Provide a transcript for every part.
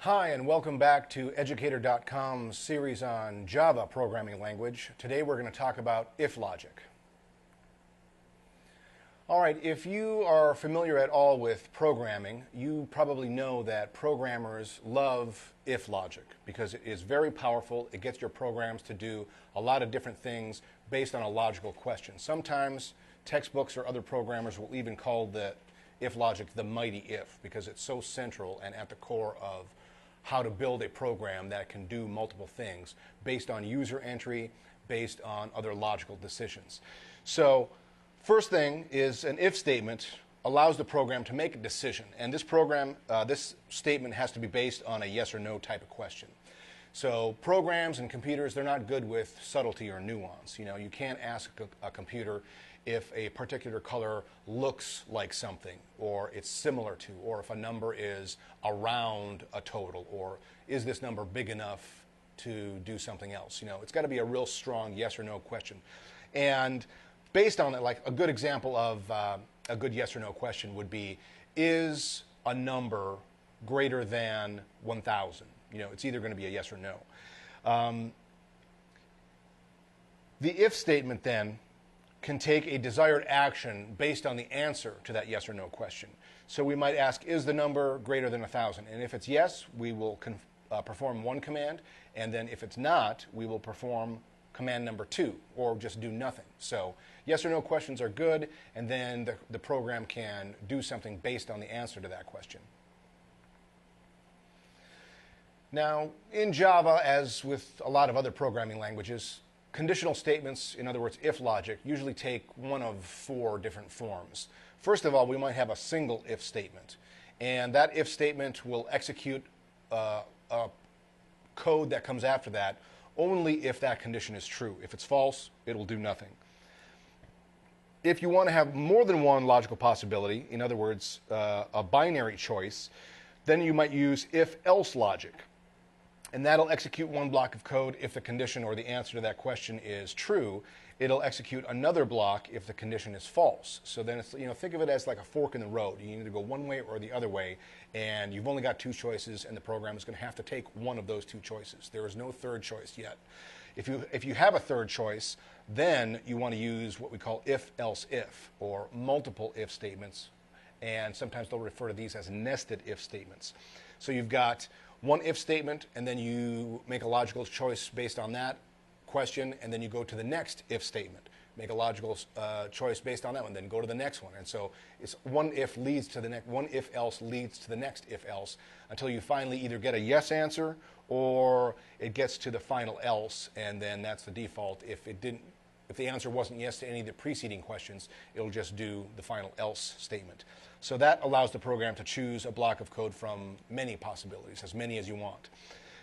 Hi, and welcome back to Educator.com's series on Java programming language. Today we're going to talk about if logic. All right, if you are familiar at all with programming, you probably know that programmers love if logic because it is very powerful. It gets your programs to do a lot of different things based on a logical question. Sometimes textbooks or other programmers will even call the if logic the mighty if because it's so central and at the core of how to build a program that can do multiple things based on user entry, based on other logical decisions. So first thing is an if statement allows the program to make a decision. And this statement has to be based on a yes or no type of question. So programs and computers, they're not good with subtlety or nuance. You can't ask a computer if a particular color looks like something, or it's similar to, or if a number is around a total, or is this number big enough to do something else. It's got to be a real strong yes or no question. And based on it, like a good example of a good yes or no question would be, is a number greater than 1,000? It's either going to be a yes or no. The if statement then can take a desired action based on the answer to that yes or no question. So we might ask, is the number greater than 1,000? And if it's yes, we will perform one command, and then if it's not, we will perform command number 2, or just do nothing. So yes or no questions are good, and then the program can do something based on the answer to that question. Now, in Java, as with a lot of other programming languages, conditional statements, in other words, if logic, usually take one of 4 different forms. First of all, we might have a single if statement. And that if statement will execute a code that comes after that only if that condition is true. If it's false, it'll do nothing. If you want to have more than one logical possibility, in other words, a binary choice, then you might use if-else logic. And that'll execute one block of code if the condition or the answer to that question is true. It'll execute another block if the condition is false. So then it's, think of it as like a fork in the road. You need to go one way or the other way, and you've only got 2 choices, and the program is going to have to take one of those 2 choices. There is no third choice yet. If you have a third choice, then you want to use what we call if-else if, or multiple if statements, and sometimes they'll refer to these as nested if statements. So you've got one if statement, and then you make a logical choice based on that question, and then you go to the next if statement, make a logical choice based on that one, then go to the next one. And so it's one if leads to the next, one if else leads to the next if else, until you finally either get a yes answer or it gets to the final else, and then that's the default. If the answer wasn't yes to any of the preceding questions, it'll just do the final else statement. So that allows the program to choose a block of code from many possibilities, as many as you want.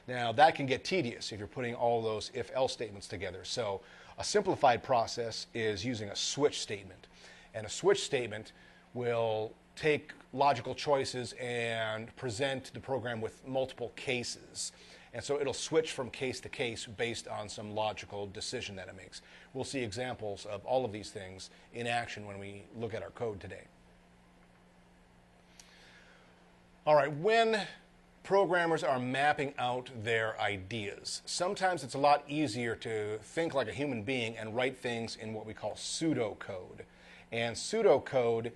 Now, that can get tedious if you're putting all those if-else statements together. So a simplified process is using a switch statement. And a switch statement will take logical choices and present the program with multiple cases. And so it'll switch from case to case based on some logical decision that it makes. We'll see examples of all of these things in action when we look at our code today. All right, when programmers are mapping out their ideas, sometimes it's a lot easier to think like a human being and write things in what we call pseudocode. And pseudocode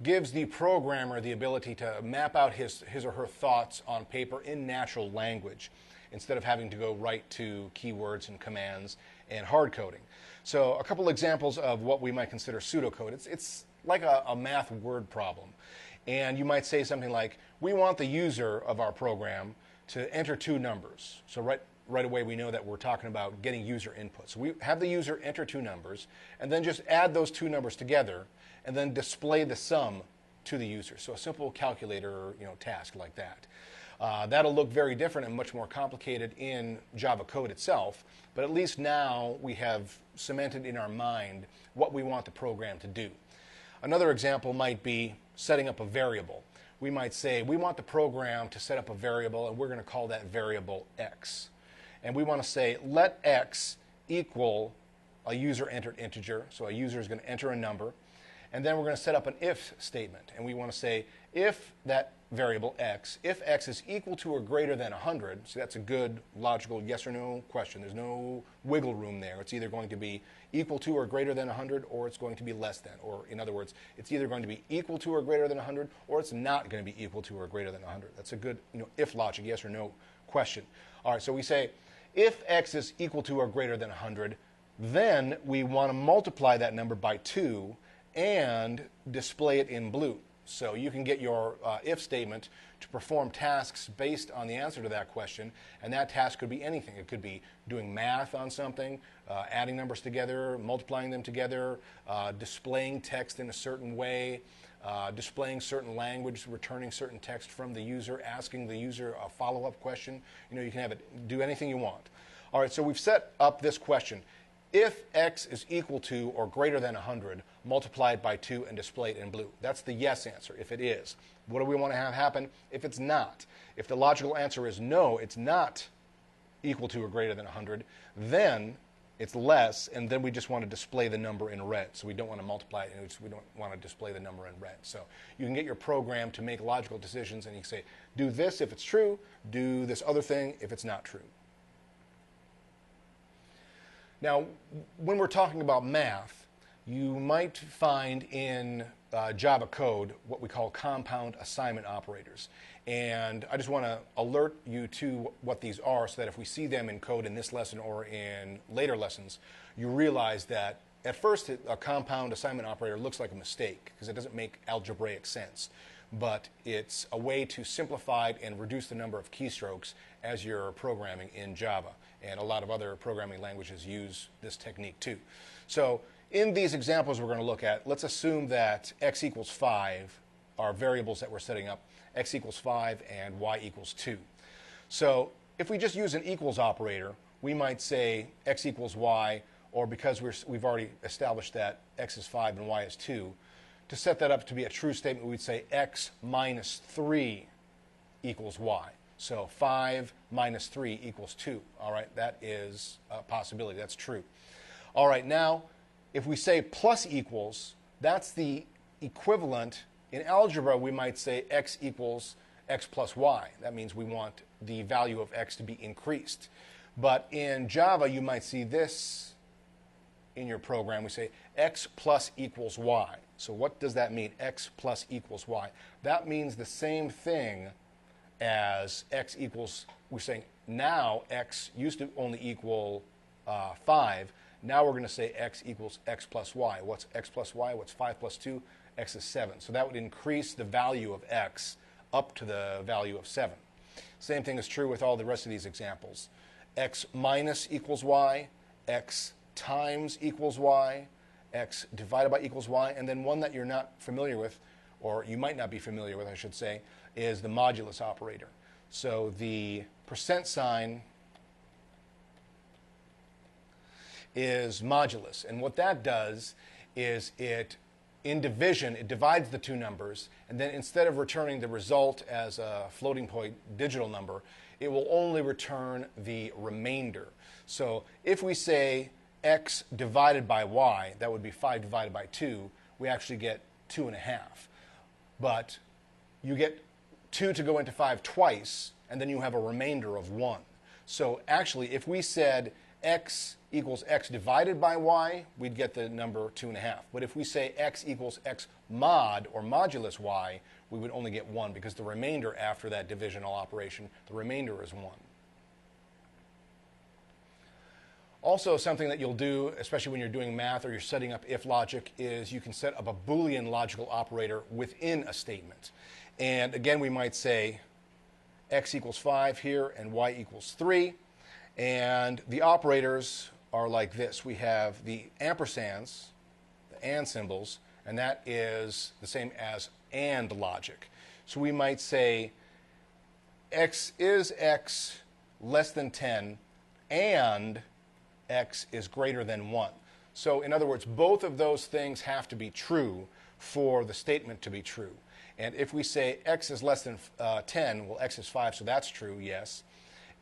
gives the programmer the ability to map out his or her thoughts on paper in natural language, instead of having to go right to keywords and commands and hard coding. So a couple examples of what we might consider pseudocode. It's like a math word problem. And you might say something like, we want the user of our program to enter 2 numbers. So right away we know that we're talking about getting user input. So we have the user enter 2 numbers, and then just add those 2 numbers together, and then display the sum to the user. So a simple calculator task like that. That'll look very different and much more complicated in Java code itself, but at least now we have cemented in our mind what we want the program to do. Another example might be setting up a variable. We might say we want the program to set up a variable, and we're going to call that variable x. And we want to say let x equal a user entered integer, so a user is going to enter a number, and then we're going to set up an if statement, and we want to say if that variable x, if x is equal to or greater than 100, so that's a good logical yes or no question. There's no wiggle room there. It's either going to be equal to or greater than 100, or it's going to be less than. Or in other words, it's either going to be equal to or greater than 100, or it's not going to be equal to or greater than 100. That's a good if logic, yes or no question. All right, so we say if x is equal to or greater than 100, then we want to multiply that number by 2 and display it in blue. So you can get your if statement to perform tasks based on the answer to that question, and that task could be anything. It could be doing math on something, adding numbers together, multiplying them together, displaying text in a certain way, displaying certain language, returning certain text from the user, asking the user a follow-up question. You can have it do anything you want. All right, so we've set up this question. If x is equal to or greater than 100, multiply it by 2 and display it in blue. That's the yes answer, if it is. What do we want to have happen if it's not? If the logical answer is no, it's not equal to or greater than 100, then it's less, and then we just want to display the number in red. So we don't want to multiply it, and we don't want to display the number in red. So you can get your program to make logical decisions, and you can say, do this if it's true, do this other thing if it's not true. Now, when we're talking about math, you might find in Java code what we call compound assignment operators. And I just want to alert you to what these are so that if we see them in code in this lesson or in later lessons, you realize that at first a compound assignment operator looks like a mistake because it doesn't make algebraic sense. But it's a way to simplify and reduce the number of keystrokes as you're programming in Java. And a lot of other programming languages use this technique too. So in these examples we're going to look at, let's assume that x equals 5 are variables that we're setting up, x equals 5 and y equals 2. So if we just use an equals operator, we might say x equals y, or because we've already established that x is 5 and y is 2, to set that up to be a true statement, we'd say x minus 3 equals y. So 5 minus 3 equals 2. All right, that is a possibility. That's true. All right, now, if we say plus equals, that's the equivalent. In algebra, we might say x equals x plus y. That means we want the value of x to be increased. But in Java, you might see this in your program. We say x plus equals y. So what does that mean, x plus equals y? That means the same thing as x equals, we're saying now x used to only equal 5. Now we're going to say x equals x plus y. What's x plus y? What's 5 plus 2? X is 7. So that would increase the value of x up to the value of 7. Same thing is true with all the rest of these examples. X minus equals y, x times equals y, x divided by equals y, and then one that you're not familiar with, or you might not be familiar with, I should say, is the modulus operator. So the percent sign is modulus, and what that does is in division, it divides the two numbers, and then instead of returning the result as a floating point digital number, it will only return the remainder. So if we say x divided by y, that would be 5 divided by 2, we actually get 2.5. But you get 2 to go into 5 twice, and then you have a remainder of 1. So actually, if we said x equals x divided by y, we'd get the number 2.5. But if we say x equals x mod or modulus y, we would only get 1 because the remainder after that divisional operation, the remainder is 1. Also, something that you'll do, especially when you're doing math or you're setting up if logic, is you can set up a Boolean logical operator within a statement. And again, we might say x equals 5 here and y equals 3. And the operators are like this. We have the ampersands, the and symbols, and that is the same as and logic. So we might say x is x less than 10 and x is greater than 1. So in other words, both of those things have to be true for the statement to be true. And if we say x is less than 10, well, x is 5, so that's true, yes.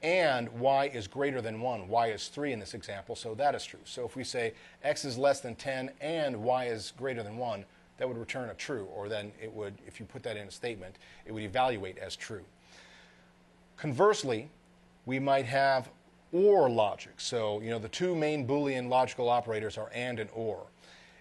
And y is greater than 1. Y is 3 in this example, so that is true. So if we say x is less than 10 and y is greater than 1, that would return a true, or then it would, if you put that in a statement, it would evaluate as true. Conversely, we might have OR logic. So, the two main Boolean logical operators are AND and OR.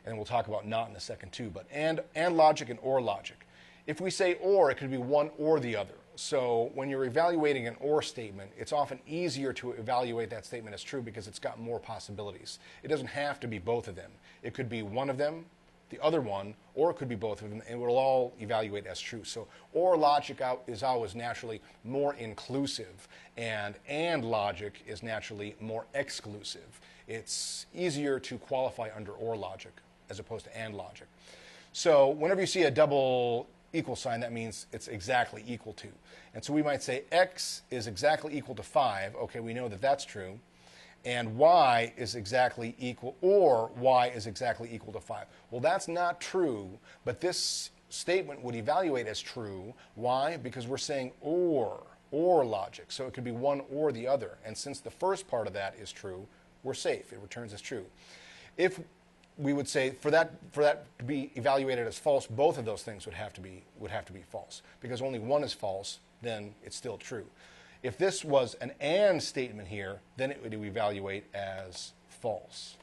And we'll talk about NOT in a second too, but AND logic and OR logic. If we say OR, it could be one or the other. So when you're evaluating an OR statement, it's often easier to evaluate that statement as true because it's got more possibilities. It doesn't have to be both of them. It could be one of them, the other one, or it could be both of them, and it will all evaluate as true. So OR logic is always naturally more inclusive, and AND logic is naturally more exclusive. It's easier to qualify under OR logic as opposed to AND logic. So whenever you see a double equal sign, that means it's exactly equal to. And so we might say x is exactly equal to 5. Okay, we know that that's true. And y is exactly equal, or y is exactly equal to 5. Well, that's not true, but this statement would evaluate as true. Why? Because we're saying or logic. So it could be one or the other. And since the first part of that is true, we're safe. It returns as true. If we would say for that to be evaluated as false, both of those things would have to be false. Because only one is false, then it's still true. If this was an AND statement here, then it would evaluate as false.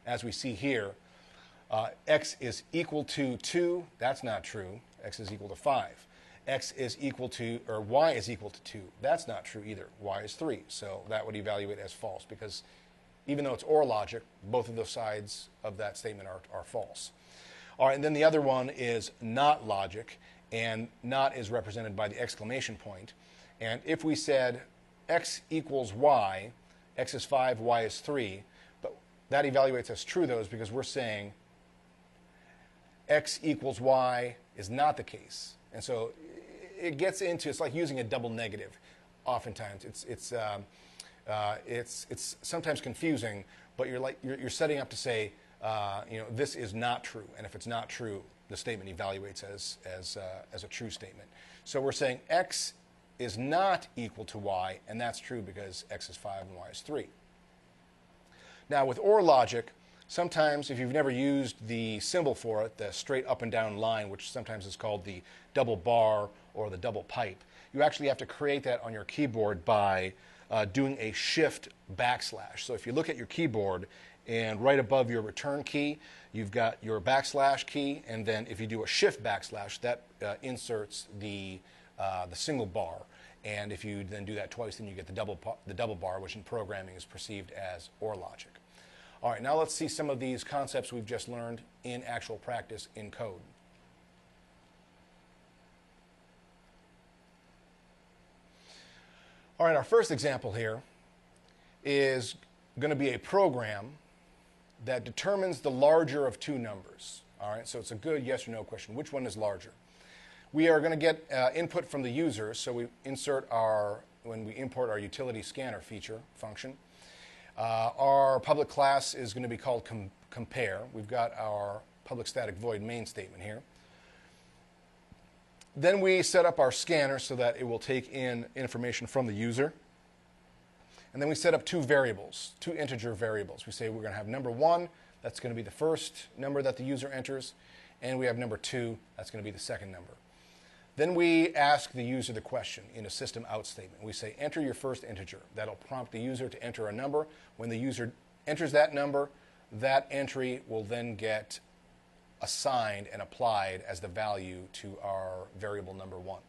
As we see here, x is equal to 2. That's not true. X is equal to 5. X is equal to, or y is equal to 2. That's not true either. Y is 3. So that would evaluate as false because even though it's OR logic, both of those sides of that statement are false. All right, and then the other one is NOT logic, and NOT is represented by the exclamation point. And if we said x equals y, x is 5, y is 3, but that evaluates as true, though, because we're saying x equals y is not the case. And so it gets into, it's like using a double negative oftentimes. It's sometimes confusing, but you're setting up to say, this is not true, and if it's not true, the statement evaluates as a true statement. So we're saying x is not equal to y, and that's true because x is 5 and y is 3. Now with OR logic, sometimes if you've never used the symbol for it, the straight up and down line, which sometimes is called the double bar or the double pipe, you actually have to create that on your keyboard by doing a shift backslash. So if you look at your keyboard and right above your return key, you've got your backslash key, and then if you do a shift backslash, that inserts the single bar. And if you then do that twice, then you get the double bar, which in programming is perceived as OR logic. All right, now let's see some of these concepts we've just learned in actual practice in code. All right, our first example here is going to be a program that determines the larger of two numbers. All right, so it's a good yes or no question. Which one is larger? We are going to get input from the user, so we when we import our utility scanner feature function. Our public class is going to be called compare. We've got our public static void main statement here. Then we set up our scanner so that it will take in information from the user. And then we set up two variables, two integer variables. We say we're going to have number 1, that's going to be the first number that the user enters, and we have number 2, that's going to be the second number. Then we ask the user the question in a system out statement. We say enter your first integer. That'll prompt the user to enter a number. When the user enters that number, that entry will then get assigned and applied as the value to our variable number 1.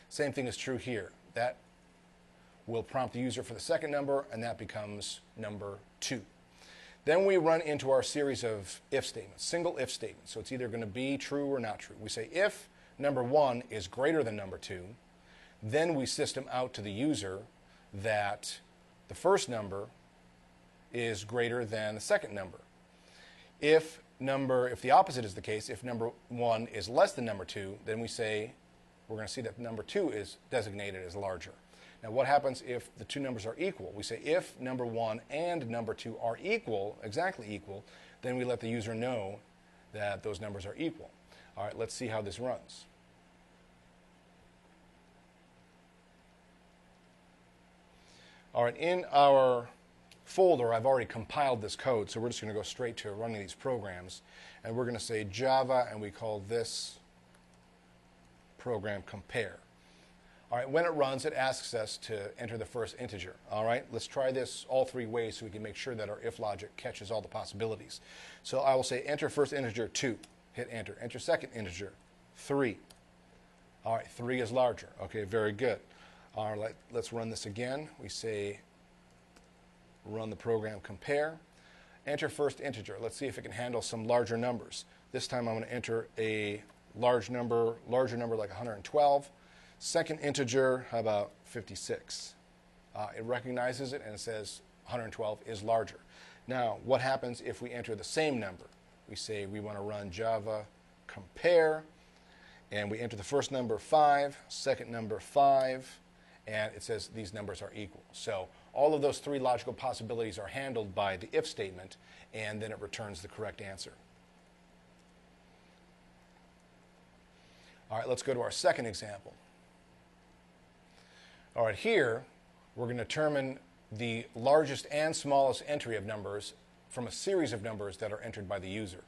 Same thing is true here. That will prompt the user for the second number, and that becomes number 2. Then we run into our series of if statements, single if statements. So it's either going to be true or not true. We say if number 1 is greater than number 2, then we system out to the user that the first number is greater than the second number. If the opposite is the case, if number 1 is less than number 2, then we say we're going to see that number 2 is designated as larger. Now what happens if the two numbers are equal? We say if number 1 and number 2 are equal, exactly equal, then we let the user know that those numbers are equal. All right, let's see how this runs. All right, in our folder, I've already compiled this code, so we're just going to go straight to running these programs. And we're going to say Java, and we call this program compare. All right, when it runs, it asks us to enter the first integer. All right, let's try this all three ways so we can make sure that our if logic catches all the possibilities. So I will say enter first integer 2. Hit enter. Enter second integer 3. All right, 3 is larger. Okay, very good. All right, let's run this again. We say run the program compare. Enter first integer. Let's see if it can handle some larger numbers. This time I'm going to enter a larger number like 112. Second integer, how about 56? It recognizes it and it says 112 is larger. Now, what happens if we enter the same number? We say we want to run Java compare, and we enter the first number 5, second number 5, and it says these numbers are equal. So all of those three logical possibilities are handled by the if statement, and then it returns the correct answer. All right, let's go to our second example. All right, here we're going to determine the largest and smallest entry of numbers from a series of numbers that are entered by the user.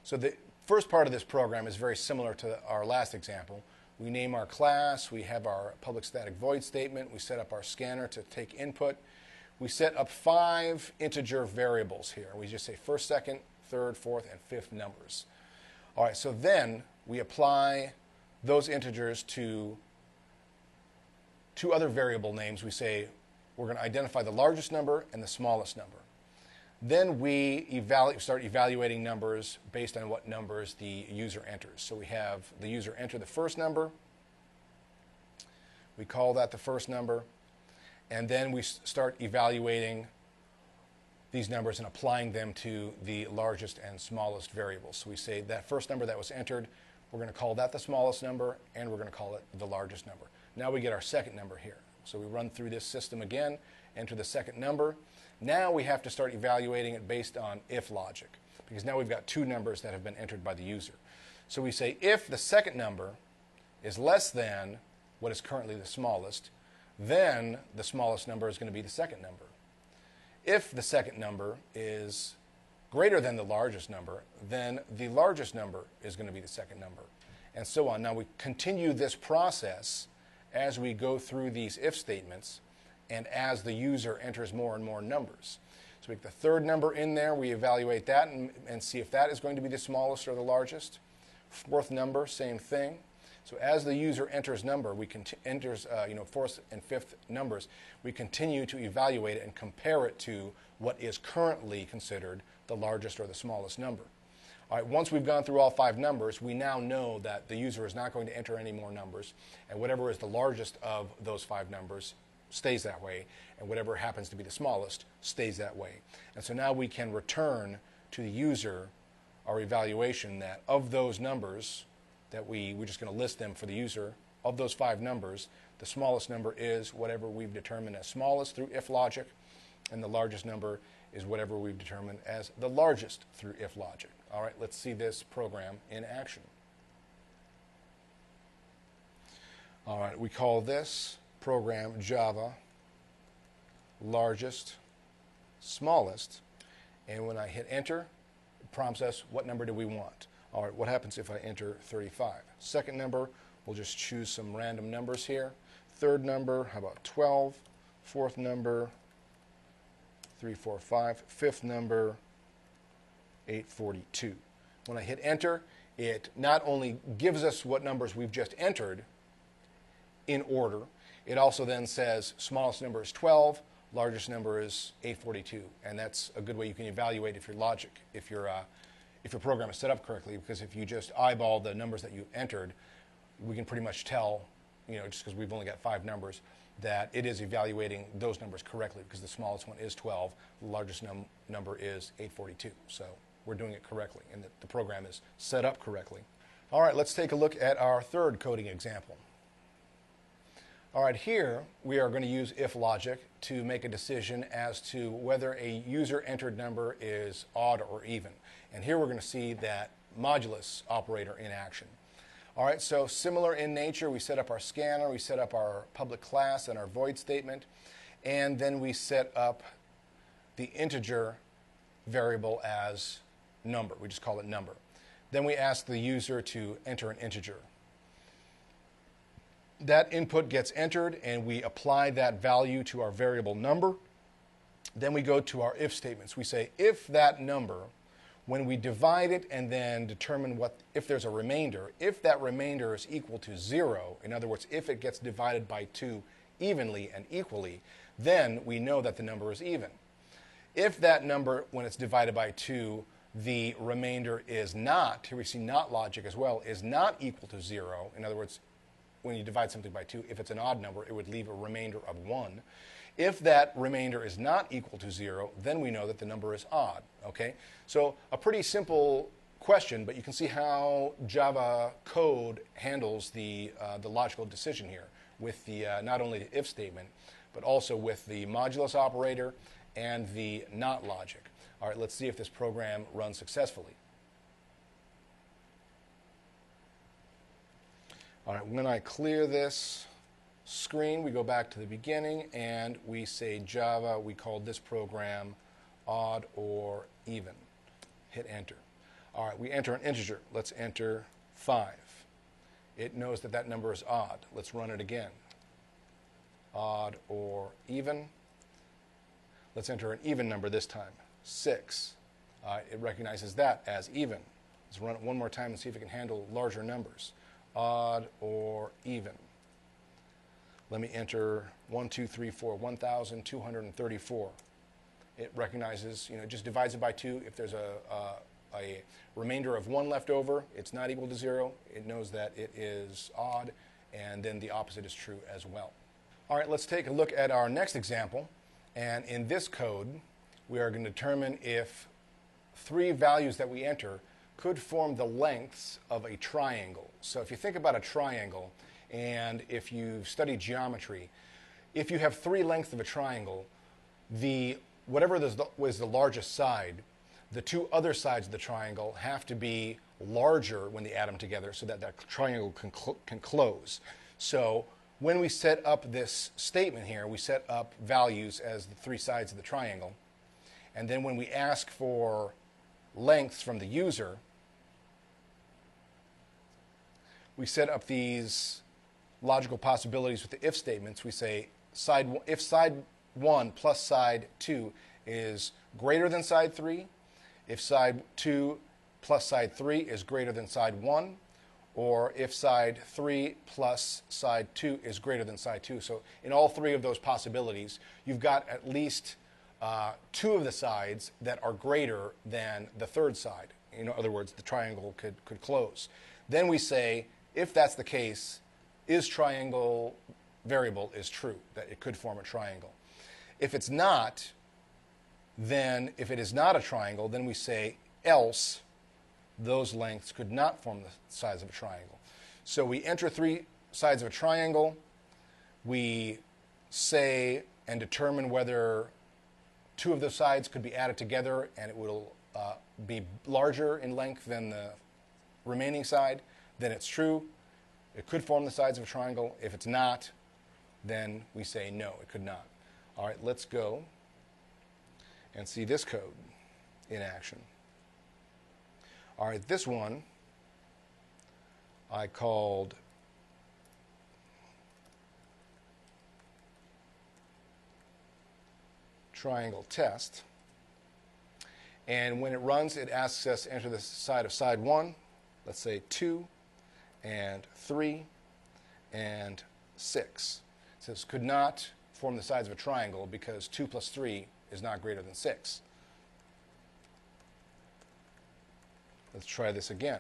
So the first part of this program is very similar to our last example. We name our class, we have our public static void statement, we set up our scanner to take input. We set up 5 integer variables here. We just say first, second, third, fourth, and fifth numbers. All right, so then we apply those integers to 2 other variable names. We say we're going to identify the largest number and the smallest number. Then we start evaluating numbers based on what numbers the user enters. So we have the user enter the first number. We call that the first number. And then we start evaluating these numbers and applying them to the largest and smallest variables. So we say that first number that was entered, we're going to call that the smallest number, and we're going to call it the largest number. Now we get our second number here. So we run through this system again, enter the second number. Now we have to start evaluating it based on if logic, because now we've got 2 numbers that have been entered by the user. So we say if the second number is less than what is currently the smallest, then the smallest number is going to be the second number. If the second number is greater than the largest number, then the largest number is going to be the second number, and so on. Now we continue this process as we go through these if statements and as the user enters more and more numbers. So we get the third number in there, we evaluate that and see if that is going to be the smallest or the largest. Fourth number, same thing. So as the user enters fourth and fifth numbers, we continue to evaluate it and compare it to what is currently considered the largest or the smallest number. All right, once we've gone through all 5 numbers, we now know that the user is not going to enter any more numbers, and whatever is the largest of those 5 numbers stays that way, and whatever happens to be the smallest stays that way. And so now we can return to the user our evaluation that of those numbers that we're just going to list them for the user, of those 5 numbers, the smallest number is whatever we've determined as smallest through if logic, and the largest number is whatever we've determined as the largest through if logic. All right, let's see this program in action. All right, we call this program Java largest, smallest, and when I hit enter, it prompts us what number do we want. All right, what happens if I enter 35? Second number, we'll just choose some random numbers here. Third number, how about 12? Fourth number, 3, 4, 5. Fifth number, 842. When I hit enter, it not only gives us what numbers we've just entered in order, it also then says smallest number is 12, largest number is 842, and that's a good way you can evaluate if your program is set up correctly, because if you just eyeball the numbers that you entered, we can pretty much tell, just because we've only got 5 numbers, that it is evaluating those numbers correctly, because the smallest one is 12, the largest number is 842. So we're doing it correctly, and the program is set up correctly. All right, let's take a look at our third coding example. All right, here we are going to use if logic to make a decision as to whether a user entered number is odd or even. And here we're going to see that modulus operator in action. All right, so similar in nature, we set up our scanner, we set up our public class and our void statement, and then we set up the integer variable as number. We just call it number. Then we ask the user to enter an integer. That input gets entered, and we apply that value to our variable number. Then we go to our if statements. We say if that number, when we divide it and then determine if there's a remainder, if that remainder is equal to 0, in other words, if it gets divided by 2 evenly and equally, then we know that the number is even. If that number, when it's divided by 2, the remainder is not, here we see not logic as well, is not equal to 0, in other words, when you divide something by 2, if it's an odd number, it would leave a remainder of 1. If that remainder is not equal to 0, then we know that the number is odd. Okay? So a pretty simple question, but you can see how Java code handles the logical decision here with the not only the if statement, but also with the modulus operator and the not logic. All right, let's see if this program runs successfully. All right, when I clear this screen, we go back to the beginning and we say Java, we called this program odd or even. Hit enter. All right, we enter an integer. Let's enter 5. It knows that that number is odd. Let's run it again. Odd or even. Let's enter an even number this time. 6. It recognizes that as even. Let's run it one more time and see if it can handle larger numbers. Odd or even. Let me enter 1, 2, 3, 4, 1,234. It recognizes, it just divides it by 2. If there's a remainder of 1 left over, it's not equal to 0. It knows that it is odd, and then the opposite is true as well. All right, let's take a look at our next example. And in this code, we are going to determine if 3 values that we enter could form the lengths of a triangle. So if you think about a triangle, and if you've studied geometry, if you have 3 lengths of a triangle, whatever was the largest side, the 2 other sides of the triangle have to be larger when they add them together so that that triangle can close. So when we set up this statement here, we set up values as the 3 sides of the triangle. And then when we ask for lengths from the user, we set up these logical possibilities with the if statements. We say if side 1 plus side 2 is greater than side 3, if side 2 plus side 3 is greater than side 1, or if side 3 plus side 2 is greater than side 2. So in all 3 of those possibilities, you've got at least 2 of the sides that are greater than the 3rd side. In other words, the triangle could close. Then we say, if that's the case, is triangle variable is true, that it could form a triangle. If it's not, then if it is not a triangle, then we say else those lengths could not form the sides of a triangle. So we enter 3 sides of a triangle. We say and determine whether 2 of the sides could be added together and it will be larger in length than the remaining side. Then it's true. It could form the sides of a triangle. If it's not, then we say no, it could not. All right, let's go and see this code in action. All right, this one I called triangle test. And when it runs, it asks us to enter the side of side 1. Let's say 2 and 3 and 6. It says could not form the sides of a triangle because 2 plus 3 is not greater than 6. Let's try this again.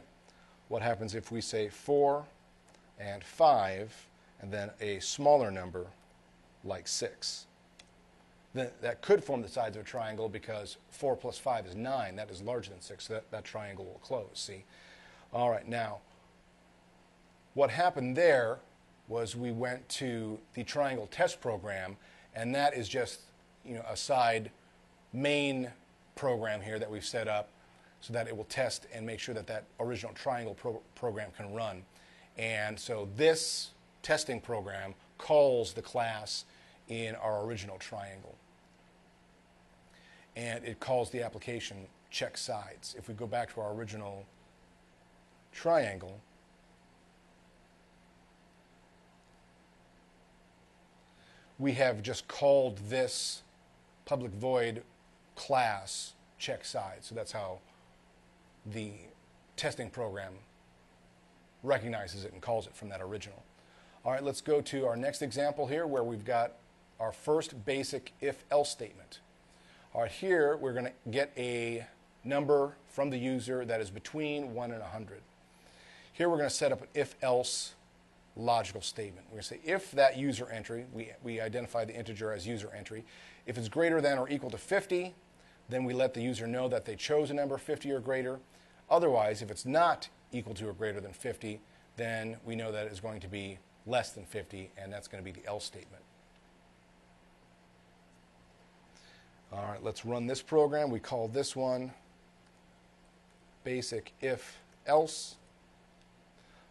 What happens if we say 4 and 5 and then a smaller number like 6? Then that could form the sides of a triangle because 4 plus 5 is 9. That is larger than 6, so that triangle will close. See? All right, now, what happened there was we went to the triangle test program, and that is just a side main program here that we've set up so that it will test and make sure that that original triangle program can run. And so this testing program calls the class in our original triangle. and it calls the application check sides. If we go back to our original triangle, we have just called this public void class check sides. So that's how the testing program recognizes it and calls it from that original. All right, let's go to our next example here where we've got our first basic if-else statement. All right, here we're going to get a number from the user that is between 1 and 100. Here we're going to set up an if-else logical statement. We're going to say if that user entry, we identify the integer as user entry, if it's greater than or equal to 50, then we let the user know that they chose a number 50 or greater. Otherwise, if it's not equal to or greater than 50, then we know that it's going to be less than 50, and that's going to be the else statement. All right, let's run this program. We call this one basic if else.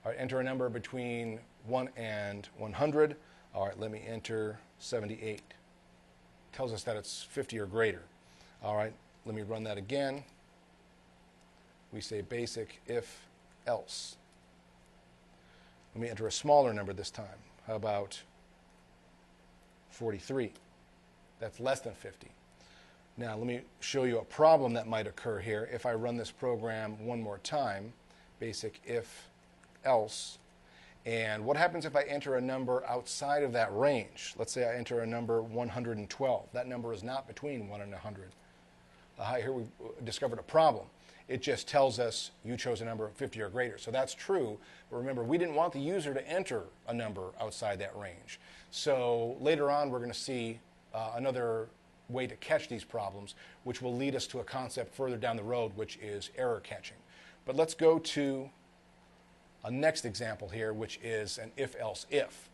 All right, enter a number between 1 and 100. All right, let me enter 78. Tells us that it's 50 or greater. All right, let me run that again. We say basic if else. Let me enter a smaller number this time. How about 43? That's less than 50. Now let me show you a problem that might occur here. If I run this program one more time, basic if else, and what happens if I enter a number outside of that range? Let's say I enter a number 112. That number is not between 1 and 100. Here we've discovered a problem. It just tells us you chose a number of 50 or greater. So that's true, but remember, we didn't want the user to enter a number outside that range. So later on, we're going to see another way to catch these problems, which will lead us to a concept further down the road, which is error catching. But let's go to a next example here, which is an if-else if.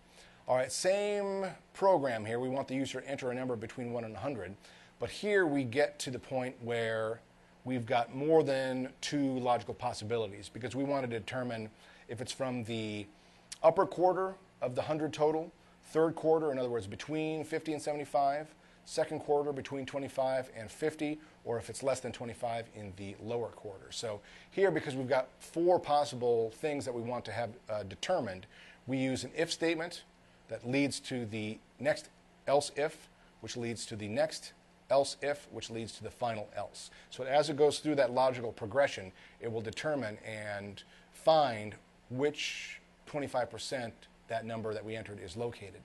All right, same program here. We want the user to enter a number between 1 and 100. But here we get to the point where we've got more than 2 logical possibilities, because we want to determine if it's from the upper quarter of the 100 total, third quarter, in other words, between 50 and 75, second quarter between 25 and 50, or if it's less than 25 in the lower quarter. So here, because we've got 4 possible things that we want to have determined, we use an if statement that leads to the next else if, which leads to the next else if, which leads to the final else. So as it goes through that logical progression, it will determine and find which 25% that number that we entered is located.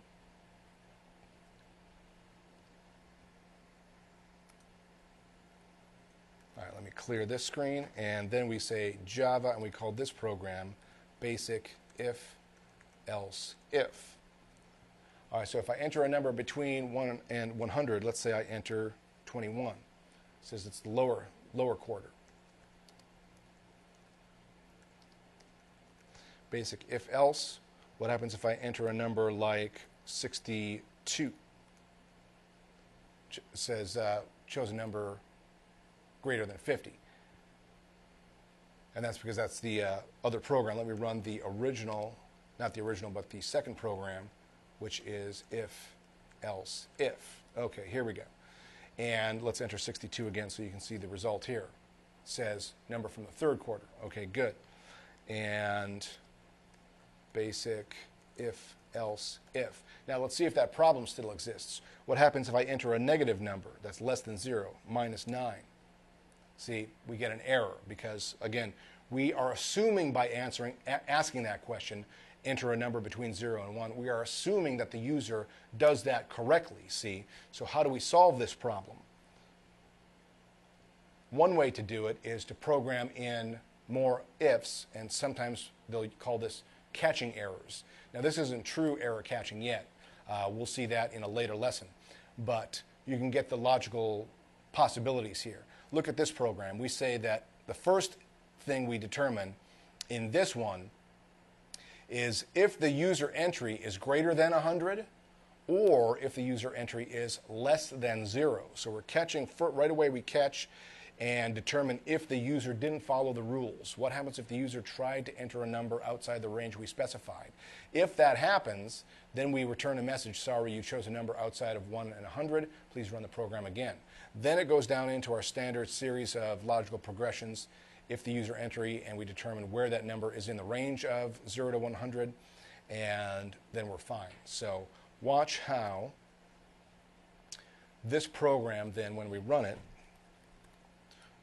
All right, let me clear this screen, and then we say Java, and we call this program basic if else if. All right, so if I enter a number between 1 and 100, let's say I enter 21. It says it's the lower quarter. Basic if else, what happens if I enter a number like 62? It says chose a number greater than 50. And that's because that's the other program. Let me run the original, not the original, but the second program, which is if, else, if. Okay, here we go. And let's enter 62 again so you can see the result here. It says number from the third quarter. Okay, good. And basic if, else, if. Now let's see if that problem still exists. What happens if I enter a negative number that's less than 0, minus 9? See, we get an error because, again, we are assuming by asking that question, enter a number between 0 and 1, we are assuming that the user does that correctly, see? So how do we solve this problem? One way to do it is to program in more ifs, and sometimes they'll call this catching errors. Now this isn't true error catching yet. We'll see that in a later lesson. But you can get the logical possibilities here. Look at this program. We say that the first thing we determine in this one is if the user entry is greater than 100 or if the user entry is less than 0. So we're catching, right away we catch and determine if the user didn't follow the rules. What happens if the user tried to enter a number outside the range we specified? If that happens, then we return a message, sorry, you chose a number outside of 1 and 100. Please run the program again. Then it goes down into our standard series of logical progressions if the user entry, and we determine where that number is in the range of 0 to 100, and then we're fine. So watch how this program then, when we run it,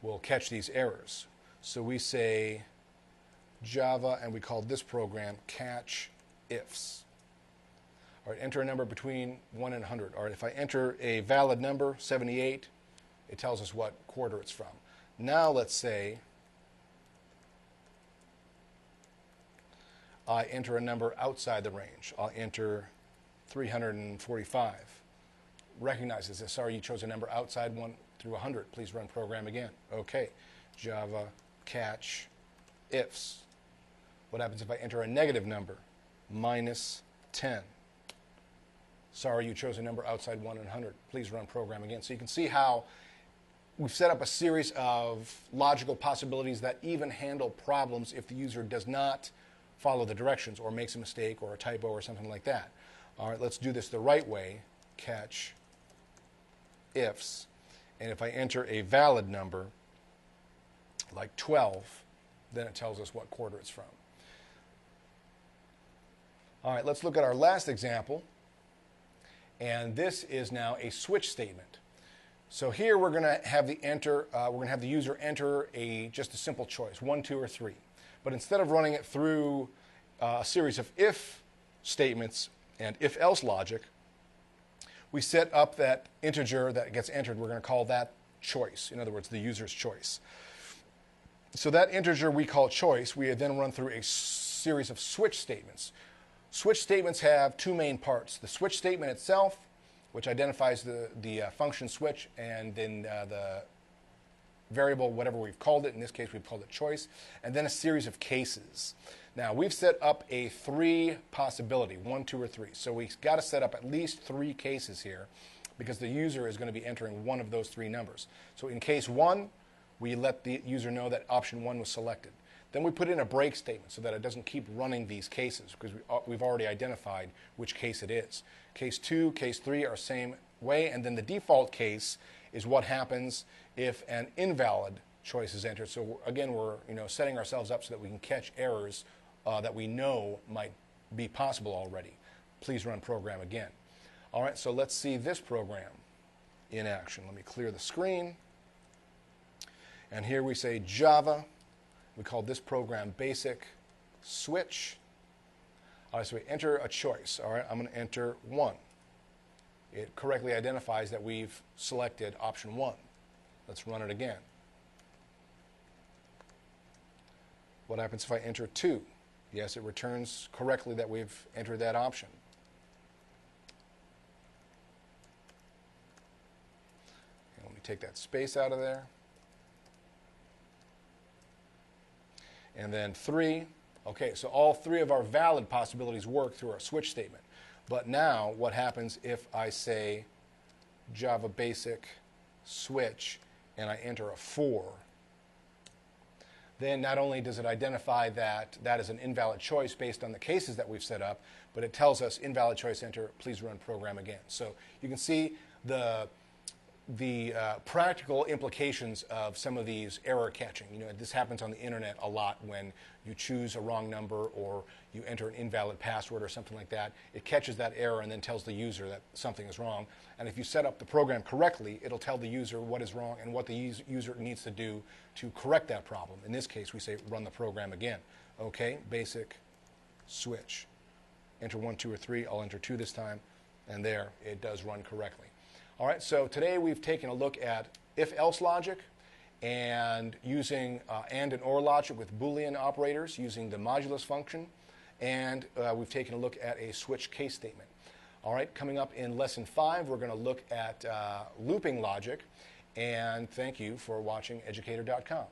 will catch these errors. So we say Java, and we call this program catch ifs. All right, enter a number between 1 and 100. All right, if I enter a valid number, 78, it tells us what quarter it's from. Now let's say I enter a number outside the range. I'll enter 345. Recognizes this. Sorry, you chose a number outside 1 through 100. Please run program again. Okay. Java catch ifs. What happens if I enter a negative number? Minus 10. Sorry, you chose a number outside 1 and 100. Please run program again. So you can see how we've set up a series of logical possibilities that even handle problems if the user does not follow the directions or makes a mistake or a typo or something like that. All right, let's do this the right way. Catch ifs. And if I enter a valid number, like 12, then it tells us what quarter it's from. All right, let's look at our last example. And this is now a switch statement. So here we're going to have the user enter just a simple choice, 1, 2, or 3. But instead of running it through a series of if statements and if-else logic, we set up that integer that gets entered. We're going to call that choice. In other words, the user's choice. So that integer we call choice, we then run through a series of switch statements. Switch statements have two main parts. The switch statement itself, which identifies the function switch, and then the variable, whatever we've called it. In this case, we've called it choice. And then a series of cases. Now, we've set up a 3 possibility, 1, 2, or 3. So we've got to set up at least 3 cases here because the user is going to be entering one of those 3 numbers. So in case 1, we let the user know that option 1 was selected. Then we put in a break statement so that it doesn't keep running these cases because we've already identified which case it is. Case 2, case 3 are same way, and then the default case is what happens if an invalid choice is entered. So again, we're setting ourselves up so that we can catch errors that we know might be possible already. Please run program again. All right, so let's see this program in action. Let me clear the screen. And here we say Java. We call this program basic switch. All right, so we enter a choice. All right, I'm going to enter 1. It correctly identifies that we've selected option 1. Let's run it again. What happens if I enter 2? Yes, it returns correctly that we've entered that option. And let me take that space out of there. And then 3. Okay, so all 3 of our valid possibilities work through our switch statement. But now what happens if I say Java basic switch and I enter a 4? Then not only does it identify that that is an invalid choice based on the cases that we've set up, but it tells us invalid choice, enter, please run program again. So you can see the practical implications of some of these error catching. This happens on the internet a lot when you choose a wrong number or you enter an invalid password or something like that. It catches that error and then tells the user that something is wrong. And if you set up the program correctly, it'll tell the user what is wrong and what the user needs to do to correct that problem. In this case, we say run the program again. Okay, basic switch. Enter 1, 2, or 3. I'll enter 2 this time. And there, it does run correctly. All right, so today we've taken a look at if-else logic and using and or logic with Boolean operators using the modulus function, and we've taken a look at a switch case statement. All right, coming up in Lesson 5, we're going to look at looping logic, and thank you for watching educator.com.